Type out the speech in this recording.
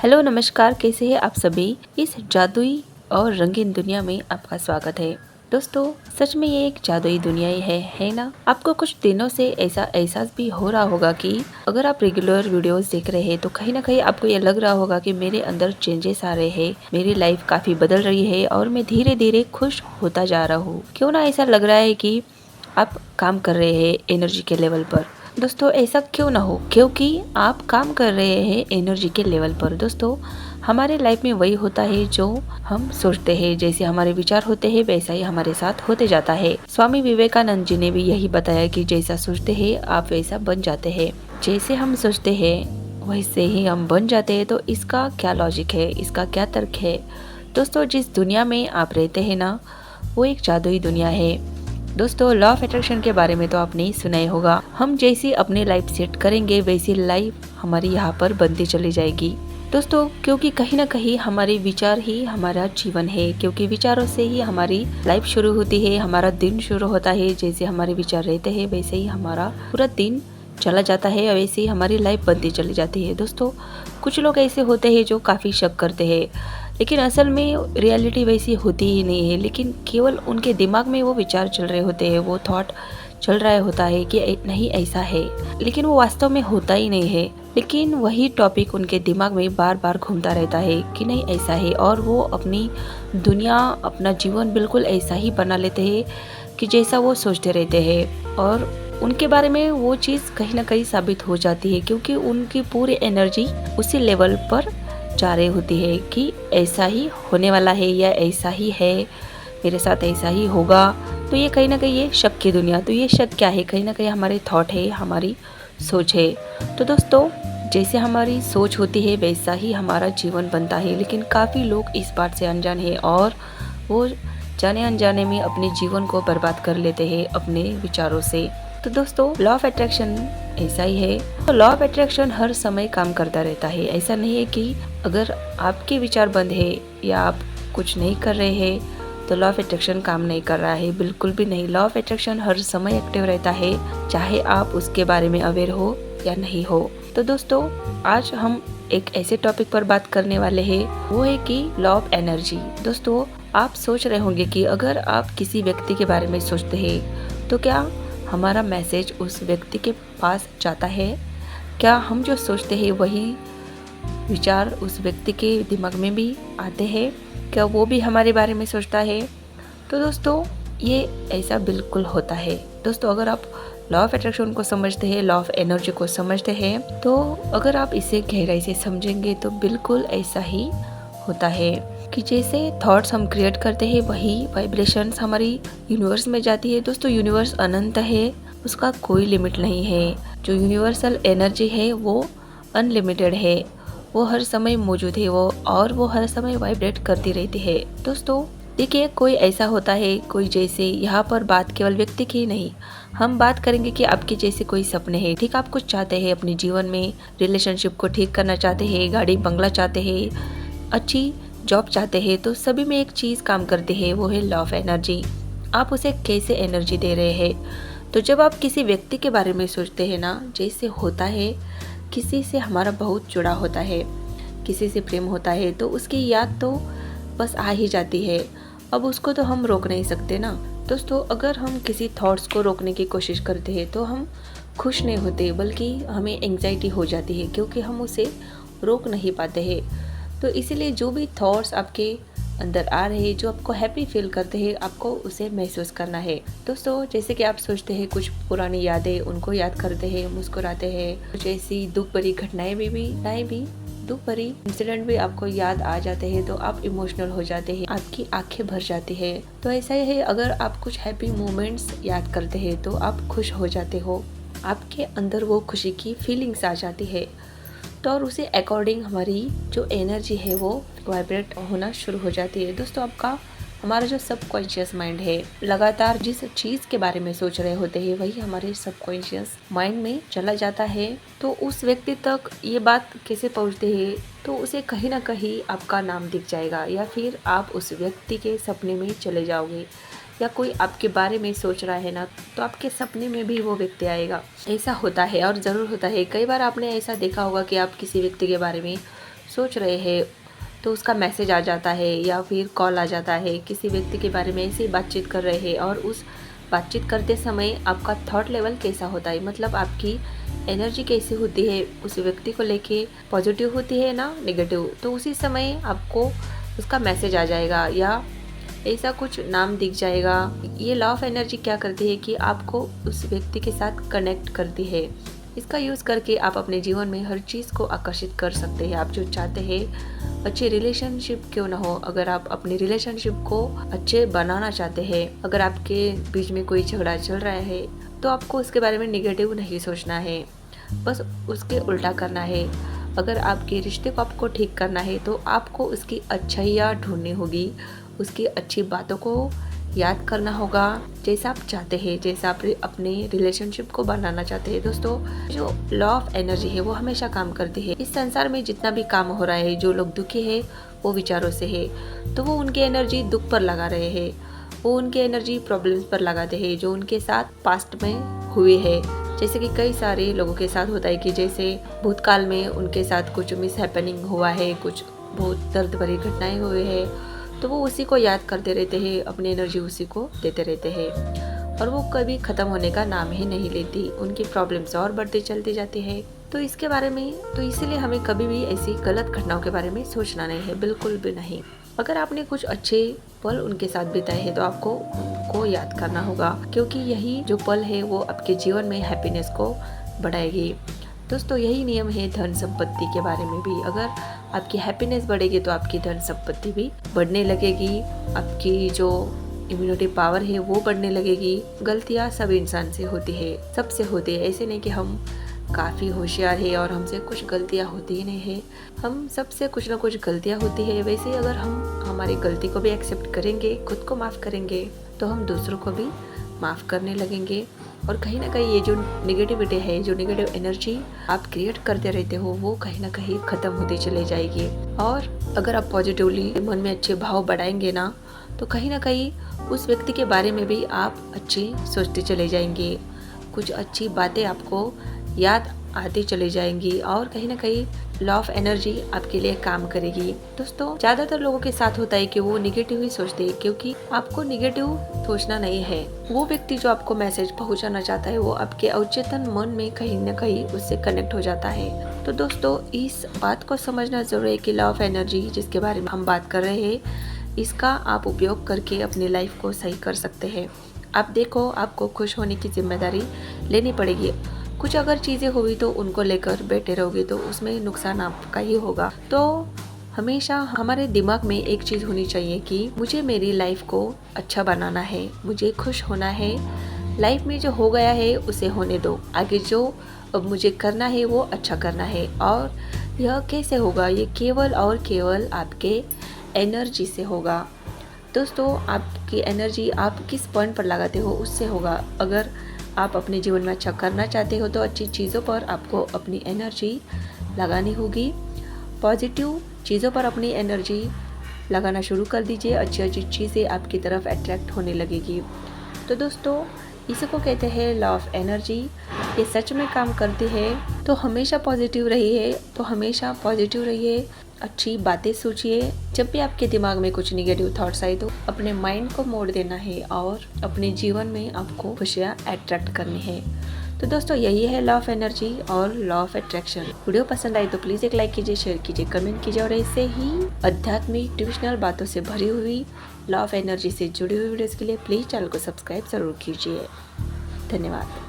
Hello नमस्कार, कैसे हैं आप सभी। इस जादुई और रंगीन दुनिया में आपका स्वागत है। दोस्तों, सच में ये एक जादुई दुनिया ही है ना। आपको कुछ दिनों से ऐसा एहसास भी हो रहा होगा कि अगर आप रेगुलर वीडियोस देख रहे हैं तो कहीं ना कहीं आपको ये लग रहा होगा कि मेरे अंदर चेंजेस आ रहे हैं, मेरी लाइफ काफी बदल रही है और मैं धीरे धीरे खुश होता जा रहा हूँ। क्यों ना ऐसा लग रहा है कि आप काम कर रहे हैं एनर्जी के लेवल पर। दोस्तों, ऐसा क्यों ना हो, क्योंकि आप काम कर रहे हैं एनर्जी के लेवल पर। दोस्तों, हमारे लाइफ में वही होता है जो हम सोचते हैं। जैसे हमारे विचार होते हैं वैसा ही हमारे साथ होते जाता है। स्वामी विवेकानंद जी ने भी यही बताया कि जैसा सोचते हैं आप वैसा बन जाते हैं। जैसे हम सोचते हैं वैसे ही हम बन जाते हैं। तो इसका क्या लॉजिक है, इसका क्या तर्क है। दोस्तों, जिस दुनिया में आप रहते हैं ना, वो एक जादुई दुनिया है। दोस्तों, लॉ ऑफ अट्रैक्शन के बारे में तो आपने सुना ही होगा। हम जैसी अपनी लाइफ सेट करेंगे वैसी लाइफ हमारी यहाँ पर बनती चली जाएगी। दोस्तों, क्योंकि कहीं ना कहीं हमारे विचार ही हमारा जीवन है, क्योंकि विचारों से ही हमारी लाइफ शुरू होती है, हमारा दिन शुरू होता है। जैसे हमारे विचार रहते हैं वैसे ही हमारा पूरा दिन चला जाता है और वैसे ही हमारी लाइफ बनती चली जाती है। दोस्तों, कुछ लोग ऐसे होते हैं जो काफ़ी शक करते हैं, लेकिन असल में रियलिटी वैसी होती ही नहीं है। लेकिन केवल उनके दिमाग में वो विचार चल रहे होते हैं, वो थॉट चल रहा होता है कि नहीं ऐसा है, लेकिन वो वास्तव में होता ही नहीं है। लेकिन वही टॉपिक उनके दिमाग में बार बार घूमता रहता है कि नहीं ऐसा है, और वो अपनी दुनिया, अपना जीवन बिल्कुल ऐसा ही बना लेते हैं कि जैसा वो सोचते रहते हैं। और उनके बारे में वो चीज़ कहीं ना कहीं साबित हो जाती है, क्योंकि उनकी पूरी एनर्जी उसी लेवल पर जा रही होती है कि ऐसा ही होने वाला है या ऐसा ही है, मेरे साथ ऐसा ही होगा। तो ये कहीं ना कहीं ये शक की दुनिया, तो ये शक क्या है, कहीं ना कहीं हमारे थॉट है, हमारी सोच है। तो दोस्तों, जैसे हमारी सोच होती है वैसा ही हमारा जीवन बनता है। लेकिन काफ़ी लोग इस बात से अनजान है और वो जाने अनजाने में अपने जीवन को बर्बाद कर लेते हैं अपने विचारों से। तो दोस्तों, लॉ ऑफ अट्रैक्शन ऐसा ही है। तो लॉ ऑफ अट्रैक्शन हर समय काम करता रहता है। ऐसा नहीं है कि अगर आपके विचार बंद है या आप कुछ नहीं कर रहे हैं तो लॉ ऑफ अट्रैक्शन काम नहीं कर रहा है, बिल्कुल भी नहीं। लॉ ऑफ अट्रैक्शन हर समय एक्टिव रहता है, चाहे आप उसके बारे में अवेयर हो या नहीं हो। तो दोस्तों, आज हम एक ऐसे टॉपिक पर बात करने वाले हैं, वो है कि लॉ ऑफ एनर्जी। दोस्तों, आप सोच रहे होंगे कि अगर आप किसी व्यक्ति के बारे में सोचते हैं तो क्या हमारा मैसेज उस व्यक्ति के पास जाता है? क्या हम जो सोचते हैं वही विचार उस व्यक्ति के दिमाग में भी आते हैं? क्या वो भी हमारे बारे में सोचता है? तो दोस्तों, ये ऐसा बिल्कुल होता है। दोस्तों, अगर आप लॉ ऑफ अट्रैक्शन को समझते हैं, लॉ ऑफ एनर्जी को समझते हैं, तो अगर आप इसे गहराई से समझेंगे तो बिल्कुल ऐसा ही होता है कि जैसे थॉट्स हम क्रिएट करते हैं वही वाइब्रेशंस हमारी यूनिवर्स में जाती है। दोस्तों, यूनिवर्स अनंत है, उसका कोई लिमिट नहीं है। जो यूनिवर्सल एनर्जी है वो अनलिमिटेड है, वो हर समय मौजूद है और वो हर समय वाइब्रेट करती रहती है। दोस्तों, देखिए, कोई ऐसा होता है, कोई जैसे यहाँ पर बात केवल व्यक्ति की नहीं, हम बात करेंगे कि आपके जैसे कोई सपने हैं। ठीक, आप कुछ चाहते हैं अपने जीवन में, रिलेशनशिप को ठीक करना चाहते हैं, गाड़ी बंगला चाहते हैं, अच्छी जॉब चाहते हैं। तो सभी में एक चीज़ काम करती है, वो है लॉ ऑफ एनर्जी। आप उसे कैसे एनर्जी दे रहे हैं। तो जब आप किसी व्यक्ति के बारे में सोचते हैं ना, जैसे होता है किसी से हमारा बहुत जुड़ा होता है, किसी से प्रेम होता है, तो उसकी याद तो बस आ ही जाती है। अब उसको तो हम रोक नहीं सकते ना। दोस्तों, अगर हम किसी थॉट्स को रोकने की कोशिश करते हैं तो हम खुश नहीं होते, बल्कि हमें एंग्जाइटी हो जाती है, क्योंकि हम उसे रोक नहीं पाते हैं। तो इसीलिए जो भी थॉट्स आपके अंदर आ रहे हैं, जो आपको हैप्पी फील करते हैं, आपको उसे महसूस करना है। दोस्तों, जैसे कि आप सोचते हैं कुछ पुरानी यादें, उनको याद करते हैं, मुस्कुराते हैं, कुछ ऐसी दुख भरी घटनाएं भी दुख भरी इंसिडेंट भी आपको याद आ जाते हैं तो आप इमोशनल हो जाते हैं, आपकी आंखें भर जाती है। तो ऐसा ही है, अगर आप कुछ हैप्पी मोमेंट्स याद करते हैं तो आप खुश हो जाते हो, आपके अंदर वो खुशी की फीलिंग्स आ जाती है। तो और उसे अकॉर्डिंग हमारी जो एनर्जी है वो वाइब्रेट होना शुरू हो जाती है। दोस्तों, हमारा जो सबकॉन्शियस माइंड है, लगातार जिस चीज़ के बारे में सोच रहे होते हैं वही हमारे सबकॉन्शियस माइंड में चला जाता है। तो उस व्यक्ति तक ये बात कैसे पहुंचती है, तो उसे कहीं ना कहीं आपका नाम दिख जाएगा, या फिर आप उस व्यक्ति के सपने में चले जाओगे, या कोई आपके बारे में सोच रहा है ना, तो आपके सपने में भी वो व्यक्ति आएगा। ऐसा होता है और ज़रूर होता है। कई बार आपने ऐसा देखा होगा कि आप किसी व्यक्ति के बारे में सोच रहे हैं तो उसका मैसेज आ जाता है या फिर कॉल आ जाता है, किसी व्यक्ति के बारे में ऐसे बातचीत कर रहे हैं और उस बातचीत करते समय आपका थॉट लेवल कैसा होता है, मतलब आपकी एनर्जी कैसी होती है उस व्यक्ति को लेके, पॉजिटिव होती है ना नेगेटिव, तो उसी समय आपको उसका मैसेज आ जाएगा या ऐसा कुछ नाम दिख जाएगा। ये लॉ ऑफ एनर्जी क्या करती है कि आपको उस व्यक्ति के साथ कनेक्ट करती है। इसका यूज़ करके आप अपने जीवन में हर चीज़ को आकर्षित कर सकते हैं। आप जो चाहते हैं, अच्छे रिलेशनशिप क्यों ना हो, अगर आप अपने रिलेशनशिप को अच्छे बनाना चाहते हैं, अगर आपके बीच में कोई झगड़ा चल रहा है तो आपको उसके बारे में नेगेटिव नहीं सोचना है, बस उसके उल्टा करना है। अगर आपके रिश्ते को आपको ठीक करना है तो आपको उसकी अच्छाइयाँ ढूंढनी होगी, उसकी अच्छी बातों को याद करना होगा, जैसा आप चाहते हैं, जैसा आप अपने रिलेशनशिप को बनाना चाहते हैं। दोस्तों, जो लॉ ऑफ एनर्जी है वो हमेशा काम करती है। इस संसार में जितना भी काम हो रहा है, जो लोग दुखी है वो विचारों से है, तो वो उनकी एनर्जी दुख पर लगा रहे हैं, वो उनकी एनर्जी प्रॉब्लम्स पर लगाते हैं जो उनके साथ पास्ट में हुए हैं। जैसे कि कई सारे लोगों के साथ होता है कि जैसे भूतकाल में उनके साथ कुछ मिस हैपनिंग हुआ है, कुछ बहुत दर्द भरी घटनाएं हुए हैं, तो वो उसी को याद करते रहते हैं, अपनी एनर्जी उसी को देते रहते हैं और वो कभी ख़त्म होने का नाम ही नहीं लेती, उनकी प्रॉब्लम्स और बढ़ती चलती जाती है। तो इसके बारे में, तो इसीलिए हमें कभी भी ऐसी गलत घटनाओं के बारे में सोचना नहीं है, बिल्कुल भी नहीं। अगर आपने कुछ अच्छे पल उनके साथ बिताए हैं तो आपको उनको याद करना होगा, क्योंकि यही जो पल है वो आपके जीवन में हैप्पीनेस को बढ़ाएगी। दोस्तों, यही नियम है धन संपत्ति के बारे में भी। अगर आपकी हैप्पीनेस बढ़ेगी तो आपकी धन संपत्ति भी बढ़ने लगेगी, आपकी जो इम्यूनिटी पावर है वो बढ़ने लगेगी। गलतियाँ सब इंसान से होती है, सबसे होती है, ऐसे नहीं कि हम काफ़ी होशियार है और हमसे कुछ गलतियाँ होती ही नहीं है, हम सबसे कुछ ना कुछ गलतियाँ होती है। वैसे ही अगर हम हमारी गलती को भी एक्सेप्ट करेंगे, खुद को माफ़ करेंगे, तो हम दूसरों को भी माफ़ करने लगेंगे और कहीं ना कहीं ये जो निगेटिविटी है, जो निगेटिव एनर्जी आप क्रिएट करते रहते हो, वो कहीं ना कहीं ख़त्म होती चली जाएगी। और अगर आप पॉजिटिवली मन में अच्छे भाव बढ़ाएंगे ना, तो कहीं ना कहीं उस व्यक्ति के बारे में भी आप अच्छी सोचते चले जाएंगे, कुछ अच्छी बातें आपको याद आती चली जाएंगी और कहीं ना कहीं लॉ ऑफ एनर्जी आपके लिए काम करेगी। दोस्तों, ज़्यादातर लोगों के साथ होता है कि वो निगेटिव ही सोचते हैं, क्योंकि आपको निगेटिव सोचना नहीं है। वो व्यक्ति जो आपको मैसेज पहुंचाना चाहता है वो आपके अवचेतन मन में कहीं ना कहीं उससे कनेक्ट हो जाता है। तो दोस्तों, इस बात को समझना जरूरी है कि लॉ ऑफ एनर्जी जिसके बारे में हम बात कर रहे हैं, इसका आप उपयोग करके अपनी लाइफ को सही कर सकते हैं। आप देखो, आपको खुश होने की जिम्मेदारी लेनी पड़ेगी। कुछ अगर चीज़ें हुई तो उनको लेकर बैठे रहोगे तो उसमें नुकसान आपका ही होगा। तो हमेशा हमारे दिमाग में एक चीज़ होनी चाहिए कि मुझे मेरी लाइफ को अच्छा बनाना है, मुझे खुश होना है, लाइफ में जो हो गया है उसे होने दो, आगे जो अब मुझे करना है वो अच्छा करना है। और यह कैसे होगा? ये केवल और केवल आपके एनर्जी से होगा। दोस्तों, आपकी एनर्जी आप किस पॉइंट पर लगाते हो उससे होगा। अगर आप अपने जीवन में अच्छा करना चाहते हो तो अच्छी चीज़ों पर आपको अपनी एनर्जी लगानी होगी, पॉजिटिव चीज़ों पर अपनी एनर्जी लगाना शुरू कर दीजिए, अच्छी अच्छी चीज़ें आपकी तरफ अट्रैक्ट होने लगेगी। तो दोस्तों, इसी को कहते हैं लॉ ऑफ एनर्जी। ये सच में काम करती है। तो हमेशा पॉजिटिव रहिए, तो हमेशा पॉजिटिव रहिए, अच्छी बातें सोचिए। जब भी आपके दिमाग में कुछ निगेटिव थॉट्स आए तो अपने माइंड को मोड़ देना है और अपने जीवन में आपको खुशियाँ अट्रैक्ट करनी है। तो दोस्तों, यही है लॉ ऑफ एनर्जी और लॉ ऑफ अट्रैक्शन। वीडियो पसंद आई तो प्लीज़ एक लाइक कीजिए, शेयर कीजिए, कमेंट कीजिए और ऐसे ही आध्यात्मिक डिविजनल बातों से भरी हुई लॉ ऑफ एनर्जी से जुड़ी हुई वीडियोज़ के लिए प्लीज़ चैनल को सब्सक्राइब ज़रूर कीजिए। धन्यवाद।